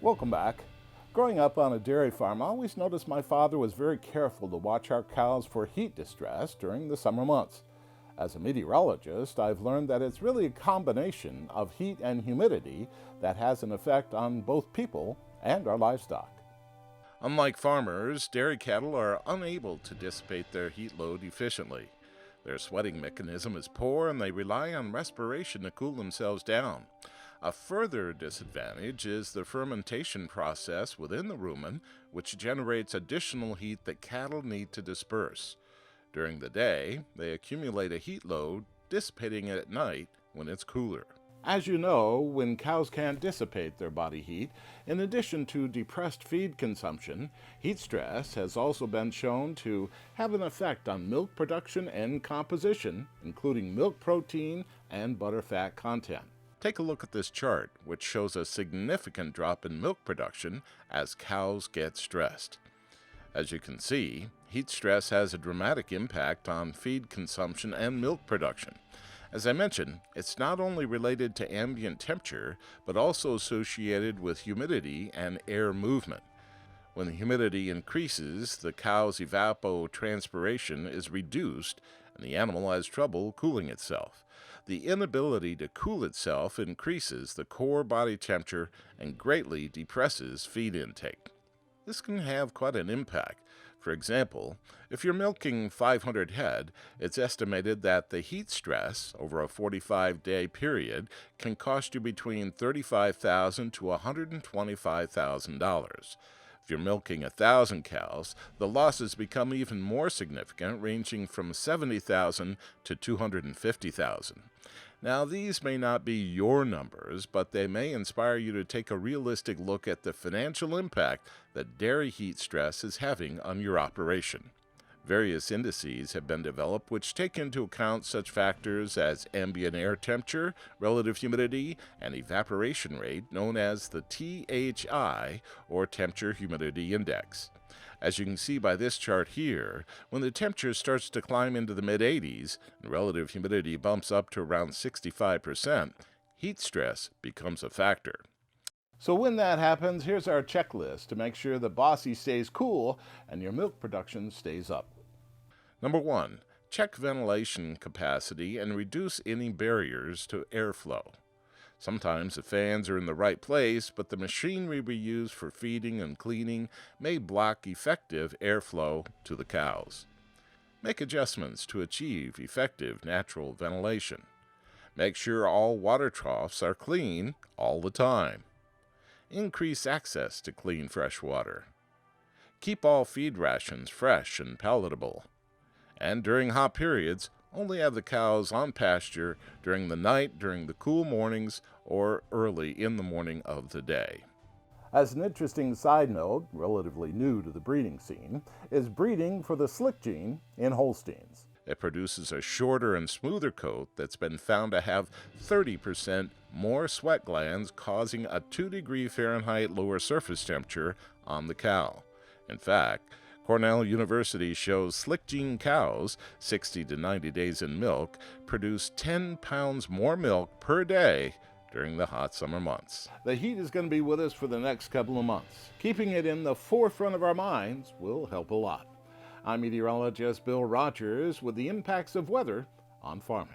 Welcome back. Growing up on a dairy farm, I always noticed my father was very careful to watch our cows for heat distress during the summer months. As a meteorologist, I've learned that it's really a combination of heat and humidity that has an effect on both people and our livestock. Unlike farmers, dairy cattle are unable to dissipate their heat load efficiently. Their sweating mechanism is poor and they rely on respiration to cool themselves down. A further disadvantage is the fermentation process within the rumen, which generates additional heat that cattle need to disperse. During the day, they accumulate a heat load, dissipating it at night when it's cooler. As you know, when cows can't dissipate their body heat, in addition to depressed feed consumption, heat stress has also been shown to have an effect on milk production and composition, including milk protein and butterfat content. Take a look at this chart, which shows a significant drop in milk production as cows get stressed. As you can see, heat stress has a dramatic impact on feed consumption and milk production. As I mentioned, it's not only related to ambient temperature, but also associated with humidity and air movement. When the humidity increases, the cow's evapotranspiration is reduced and the animal has trouble cooling itself. The inability to cool itself increases the core body temperature and greatly depresses feed intake. This can have quite an impact. For example, if you're milking 500 head, it's estimated that the heat stress over a 45-day period can cost you between $35,000 to $125,000. If you're milking 1,000 cows, the losses become even more significant, ranging from $70,000 to $250,000. Now, these may not be your numbers, but they may inspire you to take a realistic look at the financial impact that dairy heat stress is having on your operation. Various indices have been developed which take into account such factors as ambient air temperature, relative humidity, and evaporation rate, known as the THI, or Temperature Humidity Index. As you can see by this chart here, when the temperature starts to climb into the mid-80s and relative humidity bumps up to around 65%, heat stress becomes a factor. So when that happens, here's our checklist to make sure the Bossy stays cool and your milk production stays up. Number 1. Check ventilation capacity and reduce any barriers to airflow. Sometimes the fans are in the right place, but the machinery we use for feeding and cleaning may block effective airflow to the cows. Make adjustments to achieve effective natural ventilation. Make sure all water troughs are clean all the time. Increase access to clean fresh water. Keep all feed rations fresh and palatable. And during hot periods, only have the cows on pasture during the night, during the cool mornings, or early in the morning of the day. As an interesting side note, relatively new to the breeding scene, is breeding for the slick gene in Holsteins. It produces a shorter and smoother coat that's been found to have 30% more sweat glands, causing a 2 Fahrenheit lower surface temperature on the cow. In fact, Cornell University shows slick gene cows, 60 to 90 days in milk, produce 10 pounds more milk per day during the hot summer months. The heat is going to be with us for the next couple of months. Keeping it in the forefront of our minds will help a lot. I'm meteorologist Bill Rogers with the impacts of weather on farming.